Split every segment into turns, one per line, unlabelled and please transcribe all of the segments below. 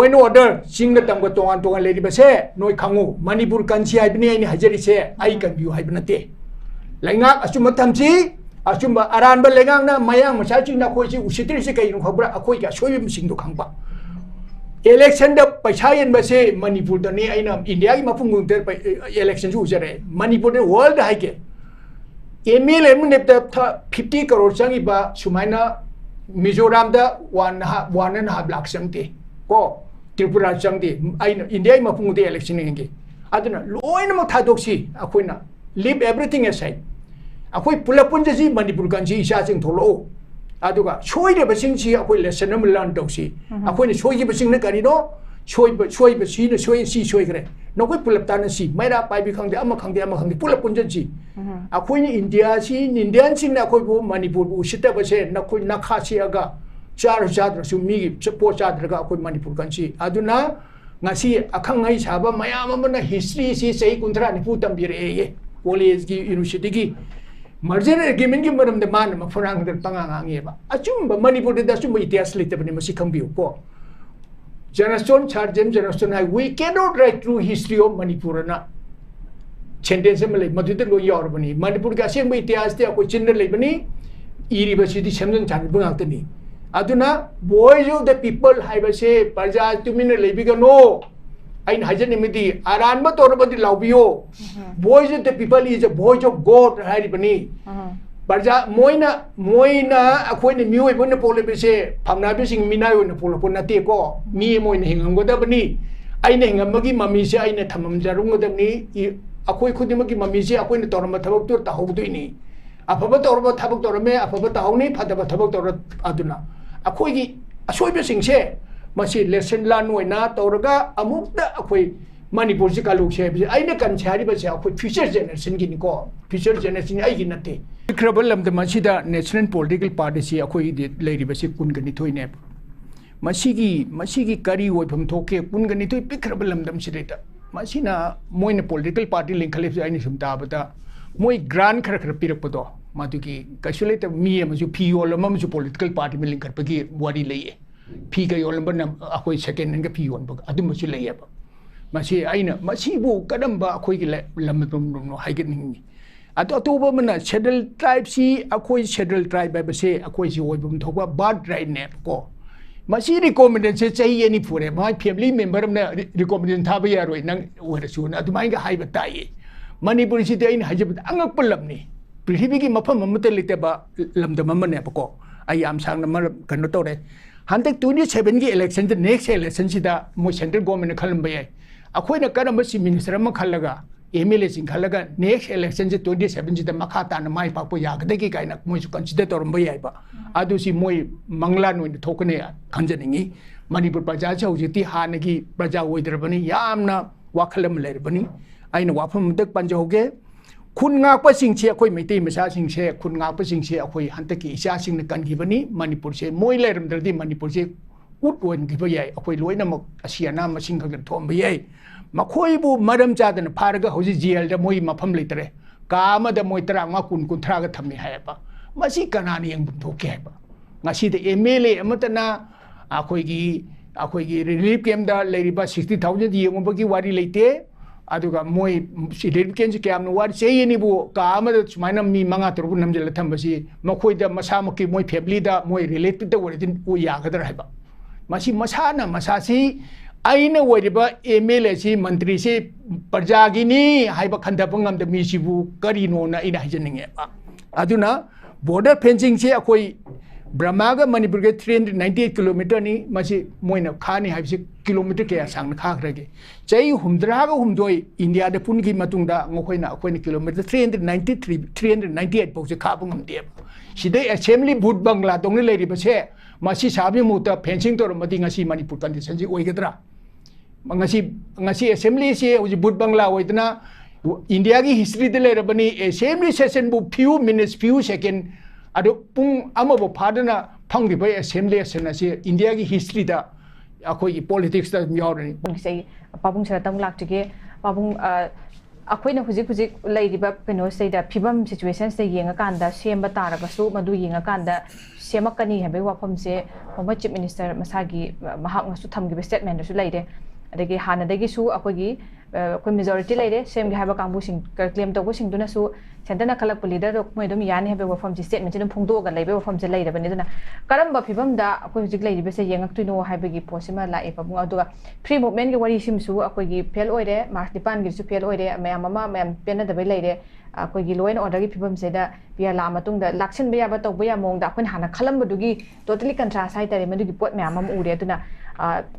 and order sing the Tango Tongan Tongan Lady Base, no Kango, Manipur Kanchi, I been Hajari say, I can view Hibernate. Langa, Asuma Tamchi, Asuma Aramba Legana, Mayang, Masachi, Nakoji, Ushitri, Hobra, Akoika, show him sing to Kamba. Election the Pachayan Base, Manipur, the name India, Mapungun, election user, Manipur, the world hike. Emil Emunep the 50 crore Sangiba, Sumaina, Mizoram the 1.5 lakh something. Go, Tripura something. I know India Mapungu the election again. I don't know, low in Matadoxi, Aquina, leave everything aside. Akoi pull up on the sea, Manipur Ganji, Shazing Tolo. Aduga, show the Basinchi, Aquil lesson of Landoxi. Aquin show you Basing the Carino, show Basina, show and see, show no way pull up Tennessee, made up by become the Amakang, the pull up on the sea. Aquin India, Indian sing Nakobu, Manipur, Shita was said, Nakui Nakasi Aga, Char Zadra, Sumi, support Chadraga, Manipur Ganji. Aduna, Nasi, Akangai Saba, Mayamana, history, say, Kuntra, Putam Bire, Police University. Margin agreement given the man of Farang the Panganga. Achum, Manipur does to meet the slate of the Masikam view. Janaston charge them, Janaston, we cannot write through history of Manipurana. Chendensemele, Matutu Yorbani, Manipur Gasim with the Astia, which in the Lebani, University Shamson Chanbunatani. Aduna, boys of the people, I will say, Paja to mean a Lebigano. In Hajanimiti, Aranba Torabati Laubio. Boys of the people is a voice of God, Haribani. Baja Moina, a queen of Mew, when the Polibese, Pamnabising Mina in the Poloponateko, me moin Hingamodabani. I name a Magi Mamisia in a Tamamjarungadani, a quick Kudimaki Mamisia, a queen of Toramatabok to Hobdini. A Papatorba Taboktorame, a Papatahoni, Patabatabok Aduna. A quickie, a soybising share. Masi lesson Lanuena, Toraga, Amukta, Aquay, Manipur Sikalu shape. I can carry but future generation in call, future generation Iginate. Crabble the Machida National Political Party, Aquay, Lady Basic Punganito nep. Masigi Kari would from Tokyo, Punganito, Picrabelam them Shireta. Masina, Moina political party link Calipso Anisum Tabata, Moi grand character Pirapoto, Matuki, Casulate me as you P or Mamu political party milling Carpagi, Wadi Lay. Pika Yolamba, Aquay second and P one book, Adumusula. Masi Aina, Masibu, Kadamba, Aquay Lamatum, Hiking. At October, Shedel tribe see, Aquay Shedel tribe, I say, Aquay Wobum Toba, Bad right nap go. Masi recommended say any for a my family member recommended Tabia, Nang, where soon at Manga Hibatai. Manipur City in Hajab Angapulamni. Prihibiki Mapam Mutalita Lamda Mamanapo. I am Sang Canotore. 127 election the next election sida mo central government Columbia. Akoy na karamba si minister mo khalaga MLA sing khalaga next election 27 sida makata na mai pa po yagdagi kai na mo su consider toromba yai ba. Adu si moy mangla no thokne khanjaningi Manipur praja chawjiti hanagi praja oidrabani yamna wakhalam lerbani aina wafam dak panjoge Kunga passing chair, Koi Mete Massaging chair, Kunga passing chair, Koi Hantaki, Sasing the Kangibani, Manipur say, Moiler, the Manipur say, Woodwin Giveaway, Akoi Loinam, Asiana, Masinga Tombe, Makoibu, Madam Jad and Paraga, Hosi Giel, the Moi Mapam litre, Kama the Moitra, Makun Kuntraga Tami Haba, Masikanani and Tokeba. Nasi the Emile, Amatana, Akoigi, relief came the lady by 60,000 years, Wadi late. Aduga Moy Sidikens cam no what say any bo Kama Manam me Manga Turunam Jelatambasi, Makoida Masamaki, Moy Peblida, Moy related the word in Uyagadra. Masi Masana Masasi, I know what about Emelesi, Mantrisi, Parjagini, Hypacantapungam, the Mishibu, Karinona in Hajaning. Aduna, border fencing say Akoi Brahmaga Manipur 398 kilometer ni Masi Moina Kani have 6 kilometer Kaya Sang Kakragi. Jay Humdraga Humdoi, India the Punki Matunda, Mokoina, 20 kilometer 398 box a carbon deep. She day assembly boot bangla, only lady but say, Masi Sabi Muta, fencing to Matingasi Manipur Tanti Oigadra. Mangasi assembly say was boot bangla Waitana, India history the Lerabani, assembly session book few minutes, few seconds. Ado pung amabo padana pang di assembly senasi India ki history da akoi politics da yaurani
say papung saratam lak tige papung ꯑꯩꯈꯣꯏꯅ ꯍꯧꯖꯤꯛ ꯂꯩꯔꯤꯕ ꯀꯩꯅꯣꯁꯤꯗ ꯐꯤꯕꯝ ꯁꯤꯆꯨꯋꯦꯁꯟꯁꯤꯗ ꯌꯦꯡꯉꯀꯥꯟꯗ ꯁꯦꯝꯕ ꯇꯥꯔꯒꯁꯨ ꯃꯗꯨ ꯌꯦꯡꯉꯀꯥꯟꯗ ꯁꯦꯝꯃꯛꯀꯅꯤ ꯍꯥꯏꯕꯒꯤ ꯋꯥꯐꯝꯁꯦ ꯐꯣꯔꯃꯔ ꯆꯤꯞ ꯃꯤꯅꯤꯁꯇꯔ ꯃꯁꯥꯒꯤ ꯃꯍꯥꯛꯅꯁꯨ ꯊꯝꯈꯤꯕ ꯁ꯭ꯇꯦꯠꯃꯦꯟꯗꯁꯨ ꯂꯩꯔꯦ ꯑꯗꯒꯤ ꯍꯥꯟꯅꯗꯒꯤꯁꯨ ꯑꯩꯈꯣꯏ ꯃꯦꯖꯣꯔꯤꯇꯤ ꯂꯩꯔꯦ ꯁꯦꯝꯒꯦ ꯍꯥꯏꯕ ꯀꯥꯡꯕꯨꯁꯤꯡ ꯀ꯭ꯂꯦꯝ ꯇꯧꯕꯁꯤꯡꯗꯨꯅꯁꯨ ꯁꯦꯟꯇꯔꯅ ꯈꯜꯂꯛꯄ ꯂꯤꯗꯔꯗꯣ ꯃꯣꯏ ꯑꯗꯨꯝ ꯌꯥꯅꯤ ꯍꯥꯏꯕ ꯋꯥꯐꯝꯁꯤ ꯁ꯭ꯇꯦꯠꯃꯦꯟꯁꯤ ꯑꯗꯨꯝ ꯐꯣꯡꯗꯣꯛꯑꯒ ꯂꯩꯕ ꯋꯥꯐꯝꯁꯦ ꯂꯩꯔꯕꯅꯤ ꯑꯗꯨꯅ ꯀꯔꯝꯕ ꯐꯤꯕꯝꯗ ꯑꯩꯈꯣꯏ ꯍꯧꯖꯤꯛ ꯂꯩꯔꯤꯕꯁꯦ ꯌꯦꯡꯉꯛꯇꯣꯏꯅꯣ ꯍꯥꯏꯕꯒꯤ ꯄꯣꯠꯁꯤꯃ ꯂꯥꯛꯑꯦ ꯄꯥꯕꯨꯡ ꯑꯗꯨꯒ ꯐ꯭ꯔꯤ ꯃꯨꯚꯃꯦꯟꯒꯤ ꯋꯥꯔꯤꯁꯤꯃꯁꯨ ꯑꯩꯈꯣꯏꯒꯤ ꯐꯦꯜ ꯑꯣꯏꯔꯦ ꯃꯥꯔꯆ 9ꯒꯤꯁꯨ ꯐꯦꯜ ꯑꯣꯏꯔꯦ ꯃꯌꯥꯝ ꯄꯦꯟꯅꯗꯕꯩ ꯂꯩꯔꯦ ꯑꯩꯈꯣꯏꯒꯤ ꯂꯣ ꯑꯦꯟ ꯑꯣꯔꯗꯔꯒꯤ ꯐꯤꯕꯝꯁꯤꯗ ꯄꯤꯌꯥꯔ ꯂꯥꯛꯑ ꯃꯇꯨꯡꯗ ꯂꯥꯛꯁꯤꯟꯕ ꯌꯥꯕ ꯇꯧꯕ ꯌꯥꯕ ꯃꯑꯣꯡꯗ ꯑꯩꯈꯣꯏꯅ ꯍꯥꯟꯅ ꯈꯜꯂꯝꯕꯗꯨꯒꯤ ꯇꯣꯇꯦꯂꯤ ꯀꯟꯇ꯭ꯔꯥꯁ ꯍꯥꯏꯇꯥꯔꯦ ꯃꯗꯨꯒꯤ ꯄꯣꯠ ꯃꯌꯥꯝ ꯑꯃ ꯎꯔꯦ ꯑꯗꯨꯅ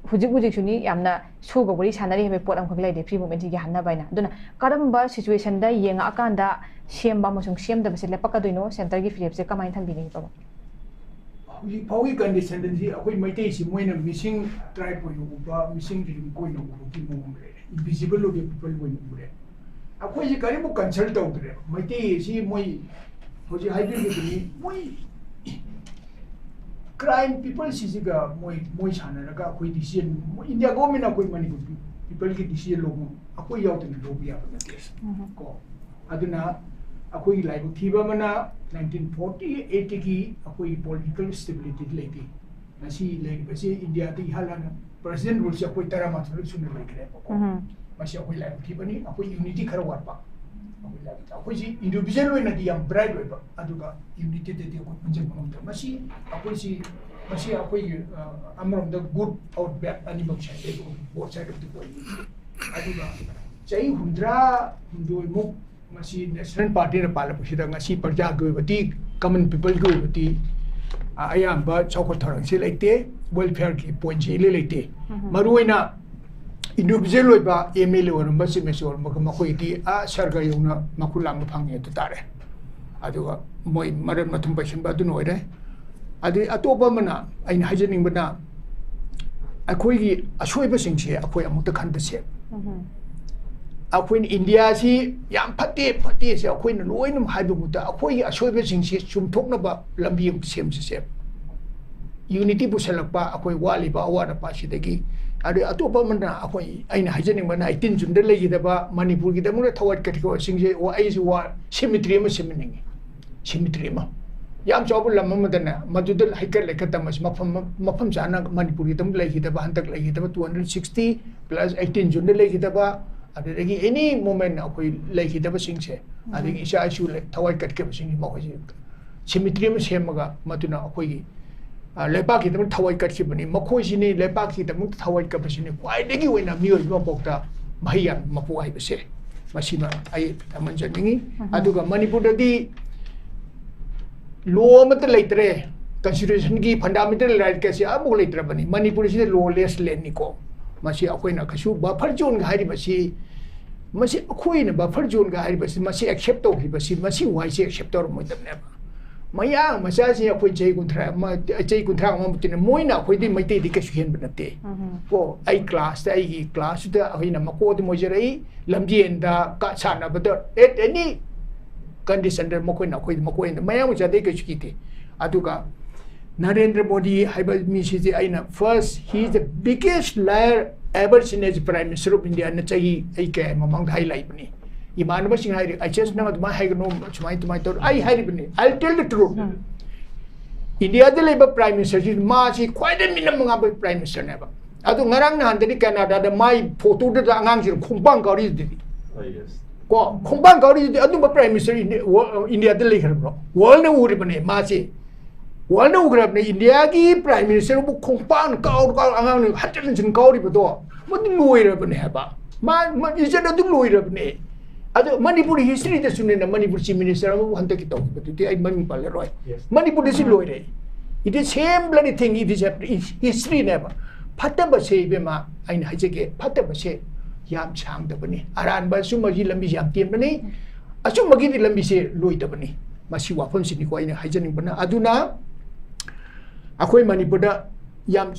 ꯍꯧꯖꯤꯛꯁꯨꯅꯤ ꯌꯥꯝꯅ ꯁꯨꯒ ꯋꯥꯔꯤ ꯁꯥꯟꯅꯔꯤ ꯍꯥꯏꯕ ꯄꯣꯠ ꯑꯃꯈꯛ ꯂꯩꯔꯦ ꯐ꯭री ꯃꯨꯚꯃꯦꯟꯁꯤ ꯌꯥꯍꯟꯅꯕ ꯍꯥꯏꯅ ꯑꯗꯨꯅ ꯀꯔꯝꯕ ꯁꯤꯆꯨꯋꯦꯁꯟꯗ ꯌꯦꯡꯉꯛꯑꯀꯥꯟꯗ ꯁꯦꯝꯕ ꯑꯃꯁꯨꯡ ꯁꯦꯝꯗꯕꯁꯦ ꯂꯦꯞꯄꯛꯀꯗꯣꯏꯅꯣ ꯁꯦꯟꯇꯔꯒꯤ ꯐꯤꯔꯦꯞꯁꯦ ꯀꯃꯥꯏꯅ ꯊꯝꯕꯤꯅꯤꯡꯉꯤ ꯄꯥꯕꯨꯡ
ꯍꯧꯖꯤꯛ ꯐꯥꯎꯒꯤ ꯀꯟꯗꯤꯁꯟꯗꯗꯤ ꯑꯩꯈꯣꯏ ꯃꯩꯇꯩꯁꯤ ꯃꯣꯏꯅ ꯃꯤꯁꯤꯡ ꯇ꯭ꯔꯥꯏꯕ ꯑꯣꯏꯅ ꯎꯕ ꯃꯤꯁꯤꯡ ꯑꯣꯏꯅ ꯎꯕꯒꯤ ꯃꯑꯣꯡ ꯂꯩꯔꯦ ꯏꯟꯚꯤꯖꯤꯕꯜ ꯑꯣꯏꯕ ꯄꯤꯄꯜ ꯑꯣꯏꯅ ꯎꯔꯦ ꯑꯩꯈꯣꯏꯁꯤ ꯀꯔꯤꯃꯨꯛ ꯀꯟꯁꯜ ꯇꯧꯗ꯭ꯔꯦ ꯃꯩꯇꯩꯁꯤ ꯃꯣꯏ ꯍꯧꯖꯤꯛ ꯍꯥꯏꯕꯤꯔꯤꯕꯅꯤ ꯃꯣꯏ crime people sisiga moi sanaraga akoi decision India government akoi Manipur people ki decision logo akoi yautena logo ya bana case ko aduna akoi life thiba mana 1948 ki akoi political stability leti nasi lei basi India ti halana president rules akoi tara ma thulu sunu lekre ko masi akoi life thiba ni akoi unity khara warpa akoi si individual oina di yam bright oiba aduga unity de akoi punjab mamta masi akoi amrom the good out bad animal side both side of the coin aduga chai hundra do mu masi national party na pala pusida ngasi parja goibati common people goibati ayamba chokot tharang si leite welfare ki point si leite maruina individual oiba MLA oramba simesi oramba makoi di a sarga yona makulang phange to tare aduga moi maran mathum pasin ba du noire adi atoba mana aina hajening bana akoi gi asoi ba singse akoi amukta khanda se akoi India si yam phate se akoi na loinam haibu muta akoi gi asoi ba singse chumthokna ba lambi sem se unity busalakpa akoi wali ba awara pa sidagi adi atoba mana akoi aina hajening bana 18 June da legidaba Manipur gi da mu thawat kathiko singse wa ai si wa cemetery ma semeningi cemetery ma yam chabu lam madana madudal haikar lekata mas mafam sana Manipur gi tam legidaba hantak legidaba 260 plus 18 June da legidaba adagi any moment akoi legidaba singse adagi isa isu thawat katke singi ma hoji cemetery ma semaga matuna akoi gi lepak ki tam thawai katki bani makhoi sini lepak ki tam thawai ka basini kwai degi oina mioi ba bokta mahiyan mapu ai base masima ai taman janingi aduga Manipur dadi law mat leitre constitution ki fundamental right ka se abu leitre bani Manipur si lawless land ni ko masi akoina kasu buffer zone ga hari basi masi akoina buffer zone ga hari basi masi accept to basi masi why se accept to mo tam ne mayang masasi akoi chei kunthra ma mutina moina akoi di maite di kasu hen banate ko ai class ta ai class da hoina mako di mojerai lamjien da ka sana bada at any condition da mako na akoi mako en mayang ja de kasu kite aduga Narendra Modi haiba mi si aina first he is the biggest liar ever seen as prime minister of India na chai ai ka mamang highlight bani imanaba sing hai I just know my hai no chumai tor I hai bani I'll tell the truth India the labor prime minister is ma si quite a minimum of prime minister never adu ngarang na handani Canada the my photo da angang sir khombang gauri di yes ko khombang gauri di adu prime minister India the leader bro world na uri bani ma si world na ugrab ne India ki prime minister bu khombang gaur angang ni hatan jin gauri ba do mo di loira bani haba ma is that adu loira bani ado Manipur history da sunena Manipur chief minister amu hanta ki tau but I mani pal roi Manipur is loire it is same bloody thing it is history never phata ba se be ma ain hajege phata ba se yam chang da bani aran ba su magi lambi yam tem bani asu magi di lambi se loi da bani masi wafam sini ko aina hajaning bana aduna akoi Manipur da yam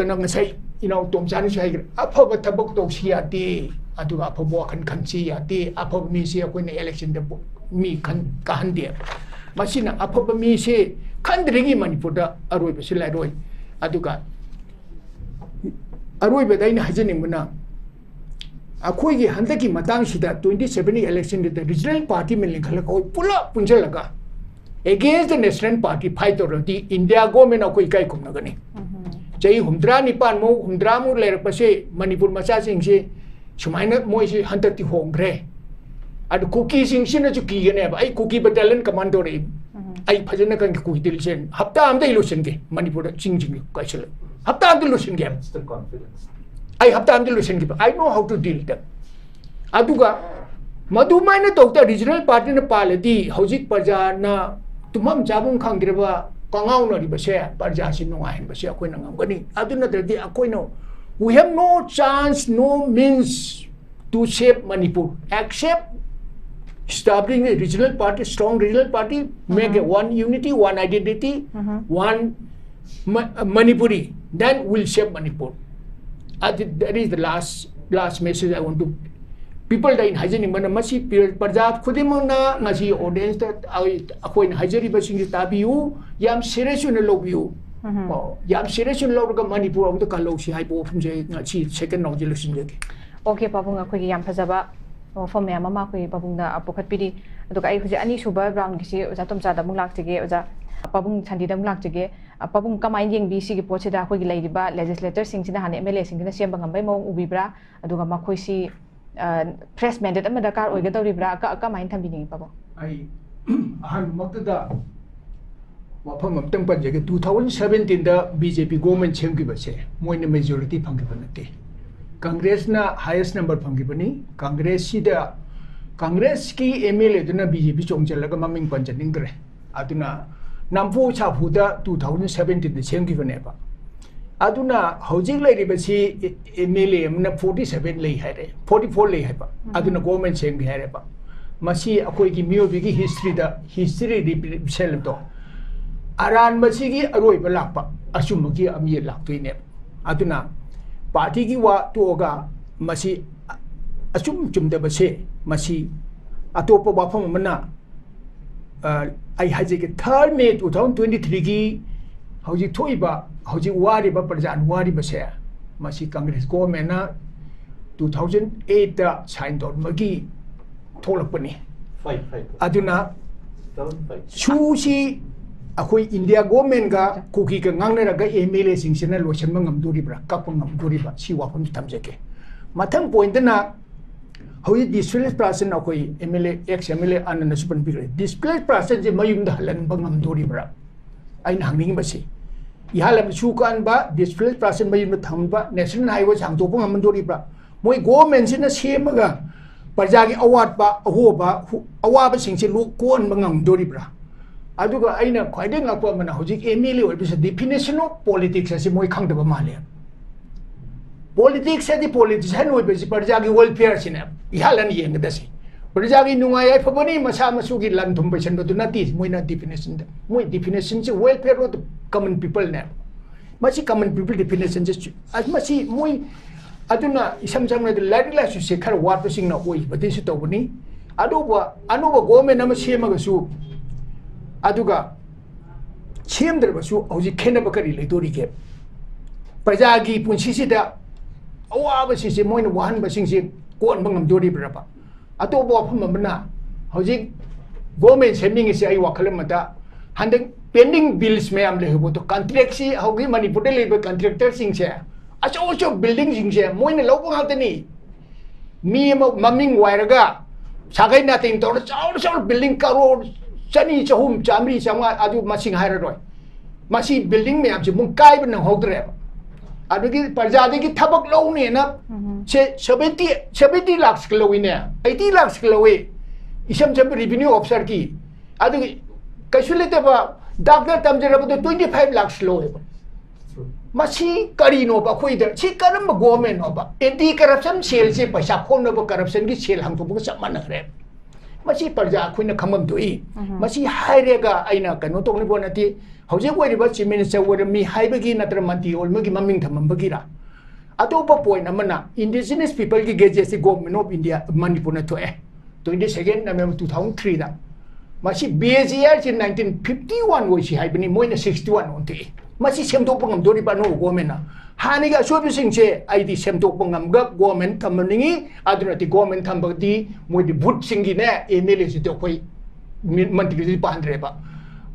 kana ngasai tom chani sai aphaba thabak to sia ti aduga aphabo kan si ati aphab mi se ko ne election da mi kan kan dia masina aphab mi se kan dringi Manipur da aroi be silai roi aduga aroi be dai na hajani muna अखोई की हंदे की मतंग सिदा 2017 election they regional party में लिखल को पुला पुंजल लगा against the national party fight already India government अखोई काय कुम नगनी जई हुमद्रा निपान मो हुमद्रा मो लेर पसे मणिपुर मचा सिंग से सुमाइना मोय से हंदक ती होंग्रे अद कुकी सिंग से न चुकी गने आई कुकी बटालियन कमांडो रे आई फजन kan कुकी दिलसेन हफ्ता आमदे इलुशन के मणिपुर चिंग चिंग काइसल हफ्ता आमदे इलुशन के आई हफ्ता आमदे इलुशन के I know how to deal that अदुगा मधुमाइना तोक्ता रीजनल पार्टी ने पालदी हौजिक प्रजा ना तुमम जाबुम खांगिरबा कांगाव नरिबसे प्रजा सि नुंगाइन बसे अखोइना ngамगनी अदु नद्रदि अखोइनो we have no chance no means to shape Manipur except establishing a regional party strong regional party make a one unity one identity one Manipuri then we'll shape Manipur that is the last message I want to people that in hygienic mana masi parja khudimang na ngasi audience that akoi in hygienic basing tabiu yam serious na lobiu yam serious na log Manipur of the kalo si hypo from je ngasi second no resolution je
okay babung akoi yam phajaba from me mama koi babung na apokhat pidi aduka ai khuji ani suba brown gi si oja tom cha da mung lak chige oja babung chandi da mung lak chige babung kamai yeng bi si gi poche da koi gi lai ba legislator sing sina han MLA sing sina sem bangam bai mong ubibra aduga makhoi si press mandate ama dakar oigadoribra ka main thambini babo
ai han makta wafam amtang panjage 2017 da BJP government chemgi base moine majority phangi banate congress na highest number phangi bani congress si da congress ki MLA duna BJP chongchalaga maming panjaning dre aduna nampu chapu da 2017 da chemgi bane ba aduna housing lai ribasi MLA amna 47 lei haire 44 lei haiba aduna government cheng haire ba masi akoi gi miobi gi history represent to aran masi gi aroi ba lakpa asum gi ami laktoine aduna party gi wa toga masi asum chumda base masi atopa wafam amna ai haje gi 3rd May 2023 gi hauji thoiba hauji wari ba parjan wari ba se masi congress government na 2008 da sign dot magi tholakpani aduna chusi akoi India government ga kuki ka ngangnara ga MLA singsena lotion mangam duri bra kapang ngam duri ba si wafam tamjeke mathang point na hauji displaced person akoi MLA ex MLA anana supan bigre displaced person je mayum da halan bangam duri bra ain hangning ba si ihalam chukan ba displaced person mayum thamba national highway sang to pang amandori bra moi government sina semaga parja gi award ba ahoba awaba singse lu kon bangam dori bra aduga aina khwaideng akwa mana hojik MLA oi bisa definition of politics asi moi khangdaba male politics adi politician oi bisa parja gi welfare sina ihalan yeng dasi parja gi nungai ai fabani masa masu gi lan thum pesan do nati moi na definition da moi definition se welfare of common people na masi common people definition just as masi moi aduna isam jamna de ladila su se khar wat sing na oi bade su to bani anuba government na sema ga su aduga chem der su auji khena bakari le dori ke praja gi punsi si da awa ba si se moi na wan ba sing se kon bangam dori bra ba ato bo pham bana auji government seming se ai wakalam mata handeng pending bills mayam le hobo to contract si hogi Manipur de le contractor sing se acho building sing se moi na lobo ngatani mi maming wairaga sagai na ting to chaw building karor chani chahum chamri changa adu masing haira roi masi building me am je mung kai ban hodre adu gi parjade gi thabak lo ne na se 70 lakhs kilo ne 80 lakhs kilo we isam cham revenue officer ki adu kaishulete ba doctor tamjera ba 25 lakhs lo he masi kari no ba khoi da chi karam ba government no ba anti corruption cell se paisa khon no ba corruption gi cell hang to ba chap man re masi parja khoina khamam doi masi haire ga aina kano tong ni bonati hoje woi ba chief minister wor mi haiba gi natra manti ol magi maming thamam ba gi ra atopa point amana indigenous people gi geje si government of India Manipur na to 22nd November 2003 da masi BSR in 1951 woi si haibani moina 61 onti masi semtok pangam dori pa no government na hani ga so bi sing che ai di semtok pangam ga government thamningi aduna ti government thambadi moi di vote singi ne MLA si to koi mantri si pa andre ba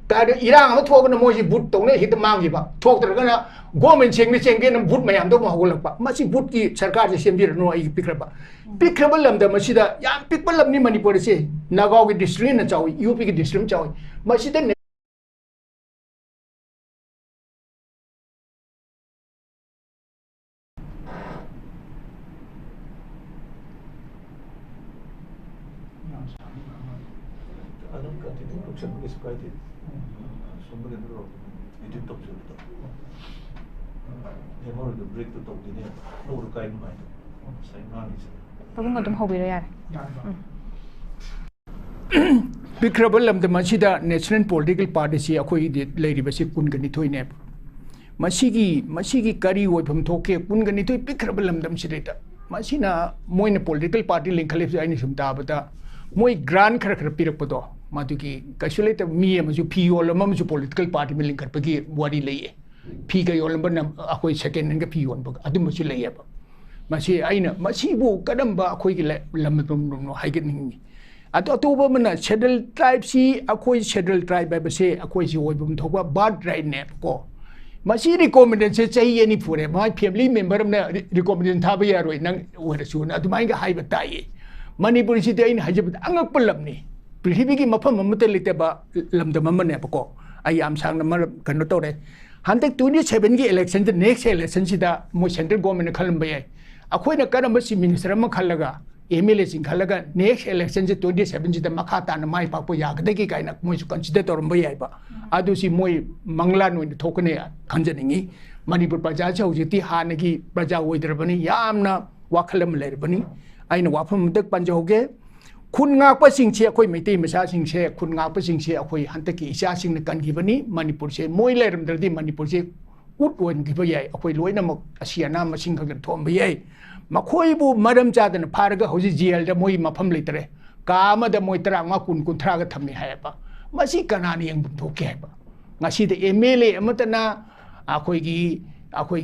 ta de irang ma thok na moi si vote tong ne hit mang gi ba thok tra ga na government sing ne sing ge na vote mayam do ma hol ba masi vote ki sarkar se sem bi no ai pikra ba pikra lam da masi da yam pik lam ni manipur se nagaw gi district na chawi UP gi district chawi masi da
Pabung adum hobi lo yar.
Pikrabal lam the Machida National Political Party si akoi de lady basi kun gani thoi ne masigi kari wo pham thoke kun gani thoi pikrabal lam dam sideta masina moina political party link khalif ai ni sumta bata moi grant khar khar pirak podo matu ki kasuleta mi amaju PO lam amaju political party me link khar pagi wari leye phi ga yol number na akoi second nang phi on bag adu masu leye ba masi aina masi bu kadam ba akoi ki lam no haiget ningi ato ba mana schedule tribe si akoi schedule tribe ba se akoi si oi bum thokwa bird right ne ko masi recommendation se chai ani pure my family member na recommendation tha ba yaroi nang ora su na adumai ga haiba tai manipur si dai hajib angak pelam ni prithvi ki mafam amate lite ba lamda mamane ba ko ai am sang na mar kan to re hantek 27 ki election the next election si da mo central government khalam ba ai akoi na karam si minister ma khalaga MLA sing khalaga next election je 27 ji da makha ta na mai pa po ya gade ki kaina moi su consider torum ba yai ba adu si moi mangla no ni thokne khanjaningi manipur praja chau ji ti hanagi praja oidrabani yamna wakhalam lerbani aina wafam dak panjoge khun nga pa sing che akoi meitei masa sing che khun nga pa sing che akoi hantaki isa sing na kan gibani manipur se moi leram dardi manipur se ut won giba yai akoi loina mak asiana masing khagan thom ba yai makhoi bu maram chadana pharaga hoji jail da moi mafam leitre kama da moi tra nga kun kun thra ga thamni hai ba masi kanani yang bum thoke ba ngasi de MLA amatana akoi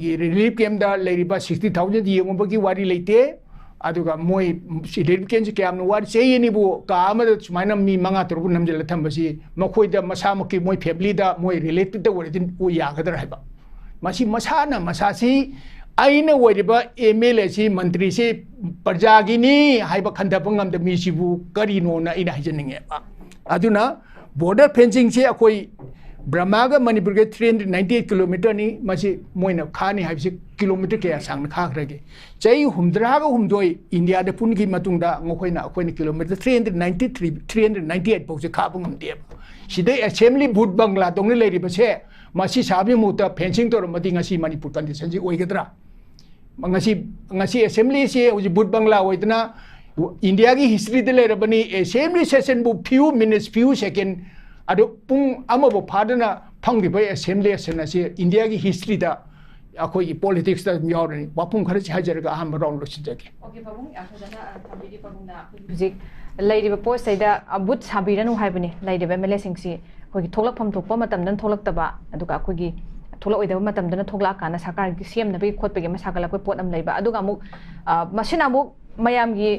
gi relief camp da leiri ba 60000 yeng ba gi wari leite aduga moi relief camp ji camp no wari sei ni bu kama da sumaina mi manga tur bu namjel thambasi makhoi da masa maki moi family da moi related da wari din u ya ga da hai ba masi masana masasi aina wariba MLA si mantri si parjagini haiba khandapangam da mi sibu karino na ina hajaninge aduna border fencing se akoi brahmaga manipur ge 398 km ni masi moina khani haibsi kilometer ke sang na khagrage chai humdra ga humdoi india da pun gi matungda ngokoina akoina kilometer 398 pok se khabangam de sidai assembly vote bangla dongni leiri ba se masi sabi muta fencing tor mati ngasi manipur condition ji oigadra ngasi assembly se uji vote bangla oidna india gi history de lerabani assembly session bu few minutes few second ado pung amabo phadana phangri bai assembly session ase india gi history da akoi gi politics da yaurani wapung khara chi hajar ga aham round lo sinjake
okay babung afadana thambidi babung na music lady ba post saida abut sabiranu haibani lady ba mele singsi khoi tholak pham thokpa matam dan tholak taba aduga khoi gi tholak oidaba matam dan tholak kana sarkar gi sem na bi khot pe gi masakala koi pot am leiba aduga mu masina mu mayam gi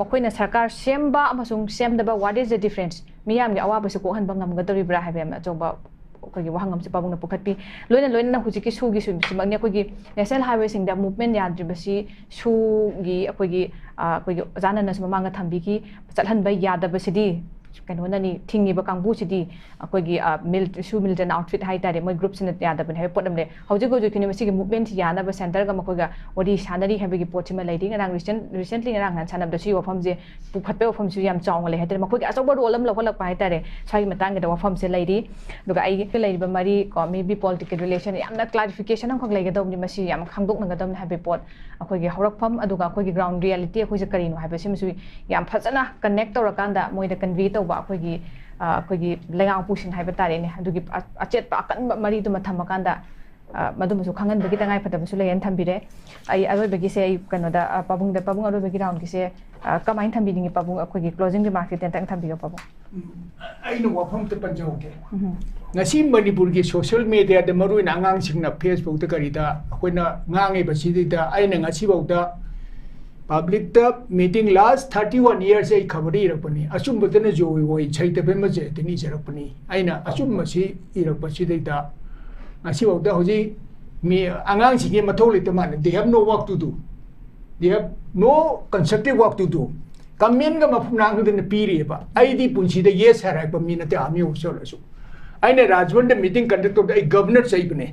makoina sarkar semba amasung semdaba what is the difference miyam gi awa ba su ko han bangam ga dori bra haibem ajoba ko gi wahangam se pabung na pukhatpi loina na huji ki su gi su simang ne ko gi national highway sing da movement yadri basi su gi ko gi jana na samanga thambi ki chalhan bai yada basidi kano na ni thingi ba kangbu chidi akoi gi militant outfit hai tare moi group sin ya da ban hai podam le hoji go jo kini masi gi movement ya na ba center ga makoi ga odi sanari ha gi pot chima leiding rang recently rang han sanam da si wa phom je pu khat pe wa phom su yam chong le ha tare makoi gi aso ba rolam lo kholak pa hai tare sai matang ga da wa phom se leidi duga ai ge leidi ba mari ko maybe political relation yam na clarification ang khok le ga dom ni masi yam khangdok na ga dom ha be pot akoi gi horak phom aduga akoi gi ground reality akoi je karino ha be sim su yam phajana connect tor kan da moi da convey to ba akoigi lengang pusin haiba tare ne adugi achet pa kan mari tu matham kan da ꯃꯗꯨꯃꯁꯨ ꯈꯪꯍꯟꯕꯒꯤ ꯇꯉꯥꯏ ꯐꯗꯕꯁꯨ ꯂꯩꯌꯦꯅ ꯊꯝꯕꯤꯔꯦ ꯑꯩ ꯑꯔꯣꯏꯕꯒꯤꯁꯦ ꯑꯩ ꯀꯩꯅꯣꯗ ꯄꯥꯕꯨꯡ ꯑꯔꯣꯏꯕꯒꯤ ꯔꯥꯎꯟꯒꯤꯁꯦ ꯀꯃꯥꯏꯅ ꯊꯝꯕꯤꯅꯤꯡꯉꯤ ꯄꯥꯕꯨꯡ ꯑꯩꯈꯣꯏꯒꯤ closing ꯔꯤꯃꯥꯔꯛꯁꯦ ꯇꯦꯟꯇꯪ ꯊꯝꯕꯤꯌꯣ ꯄꯥꯕꯨꯡ
ꯑꯩꯅ ꯋꯥꯐꯝꯇ ꯄꯟꯖꯍꯧꯒꯦ ꯉꯁꯤ ꯃꯅꯤꯄꯨꯔꯒꯤ ꯁꯣꯁꯤꯌꯦꯜ ꯃꯤꯗꯤꯌꯥꯗ ꯃꯔꯨꯑꯣꯏꯅ ꯑꯉꯥꯡꯁꯤꯡꯅ ꯐꯦꯁꯕꯨꯛꯇ ꯀꯔꯤꯗ ꯑꯩꯈꯣꯏꯅ ꯉꯥꯡꯉꯤꯕꯁꯤꯗ ꯑꯩꯅ ꯉꯁꯤꯐꯥꯎꯗ ꯄꯕ꯭ꯂꯤꯛꯇ ꯃꯤꯇꯤꯡ ꯂꯥꯁ 31 years ꯑꯩ ꯈꯕꯔ ꯏꯔꯛꯄꯅꯤ ꯑꯆꯨꯝꯕꯗꯅ ꯖꯣꯏ ꯑꯣꯏ ꯁꯩꯇꯕ ꯃꯖꯦꯇꯅꯤ ꯏꯖꯔꯛꯄꯅꯤ ꯑꯩꯅ ꯑꯆꯨꯝꯕꯁꯤ ꯏꯔꯛꯄꯁꯤꯗꯩꯗ ꯉꯁꯤꯐꯥꯎꯗ ꯍꯧꯖꯤꯛ ꯃꯤ ꯑꯉꯥꯡꯁꯤꯡꯒꯤ ꯃꯊꯧ ꯂꯩꯇ ꯃꯥꯜꯂꯦ ꯗꯦ ꯍꯦꯞ ꯅꯣ ꯋꯥꯛ ꯇꯨ ꯗꯨ ꯗꯦ ꯍꯦꯞ ꯅꯣ ꯀꯟꯁꯇ꯭ꯔꯛꯇꯤቭ ꯋꯥꯛ ꯇꯨ ꯗꯨ ꯀꯃꯦꯟꯒ ꯃꯐꯝ ꯅꯥꯡꯗꯅ ꯄꯤꯔꯤꯑꯕ ꯑꯩꯗꯤ ꯄꯨꯟꯁꯤꯗ ꯌꯦꯁ ꯍꯥꯏꯔꯛꯄ ꯃꯤ ꯅꯠꯇꯦ ꯑꯥꯔꯃꯤ ꯑꯣꯐꯤꯁꯔꯁꯨ ꯑꯩꯅ ꯔꯥꯖꯚवनꯗ ꯃꯤꯇꯤꯡ ꯀꯟꯗꯛ ꯇꯧꯕꯗ ꯑꯩ ꯒꯚꯔꯅꯔ ꯆꯩꯕꯅꯦ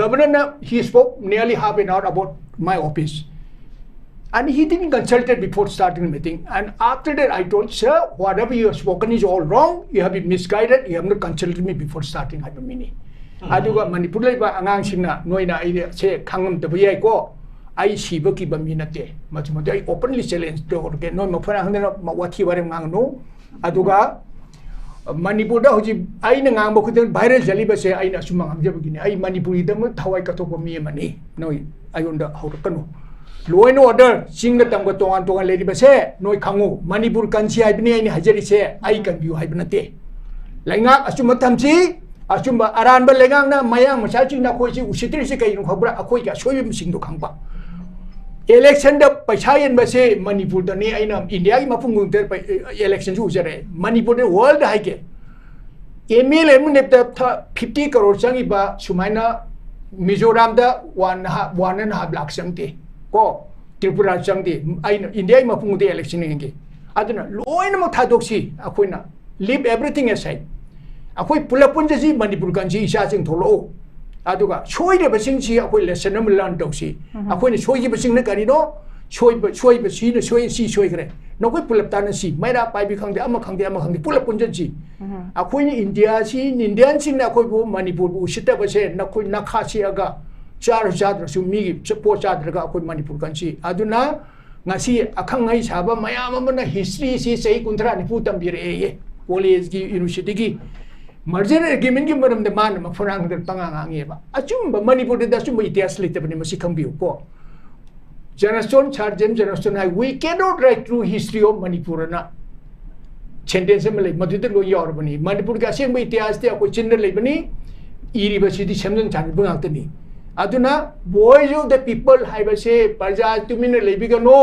ꯒꯚꯔꯅꯔꯅ he spoke nearly half an hour about my office and he didn't consult it before starting the meeting and after that I told sir whatever you have spoken is all wrong you have been misguided you have not consulted me before starting haiba mini aduga manipur laiba angang singna noina ai se khangam tabu yai ko ai siba ki ba mi nate machumade ai openly challenge to ke no mafara hangna wathi bare ngang no aduga manipur da hoji ai na ngang ba khudin viral jali ba se ai na sumang amjaba gini ai manipuri da mu thawai ka to mi mani noi ayonda hawrakanu law and order singa tamga tongan lady base noi khangu manipur kanchi haibni ai ni hajari se ai kan view haibna te lainga asuma thamchi asuma aran ba lengang na mayang macha chi na khoi chi usitri se kai nu khabra akhoi ka soi bim sing do khangpa election da paisa yen base manipur da ni ai na india gi mafung ngung ter election ju jare manipur de world haike ml mun ne 50 crore changi ba sumaina mizoram da 1.5 lakh changte ko tripura changdi aina india ma phung de election ngi aduna loina ma thadoksi akoina leave everything aside akoi pulapun ji manipur kan ji isa jing tholo aduga choi de basing ji akoi lesson am learn doksi akoi ni choi ji basing na kari no choi ba si na choi gre no koi pulap ta na si maira pai bi khangde ama khangde pulapun ji akoi ni india si indian sing na akoi bu manipur bu sita ba se na koi na kha si aga chadra su mi support chadra ga akoi manipur kanchi aduna ngasi akhang ai saba mayam amana history si sei kunthra ni pu tambire ye college gi university gi merger agreement gi maram de man ma phorang de pangang ange ba achumba manipur de achumba itias lite bani masi khangbiu ko Janaston chargem Janaston I we cannot write through history of manipur na sentence me le madu de lo yor bani manipur ga seng ba itias te akoi chin le bani iri ba si di samjang chan bang tani aduna voice of the people haibase parja tumina lebigano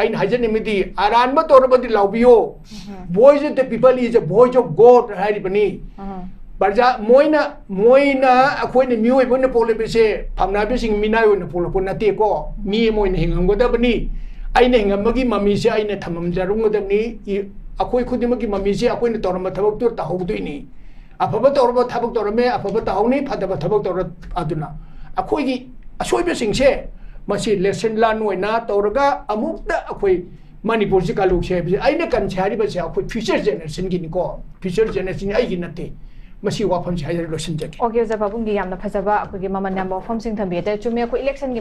ain hajan imidi aran ma torabadi laubiyo voice of the people is a voice of god haibani parja moina akoina mioi bonna polebese phamna be sing minai ona polopon nate ko mi moina hingamgoda bani aina hingamagi mami se aina thamam jarungodani akoi khudimagi mami se akoina torama thabak tur ta hobdoini afaba torba thabak torame afaba tauni phadaba thabak tor aduna अखोई असोइबे सिंगसे मसी lesson लान ओइना तौरगा अमुक्ता अखोई मणिपुर से कालुक से आइने कन्सारी बसे अखोई future generation गिनिको future generation आइगी नते मसी वाफम से higher lotion जके
okay जबाबुंगी यामना फजबा अखोई ममन नंबर फॉर्म सिंग थंबेते चुमे अखोई इलेक्शन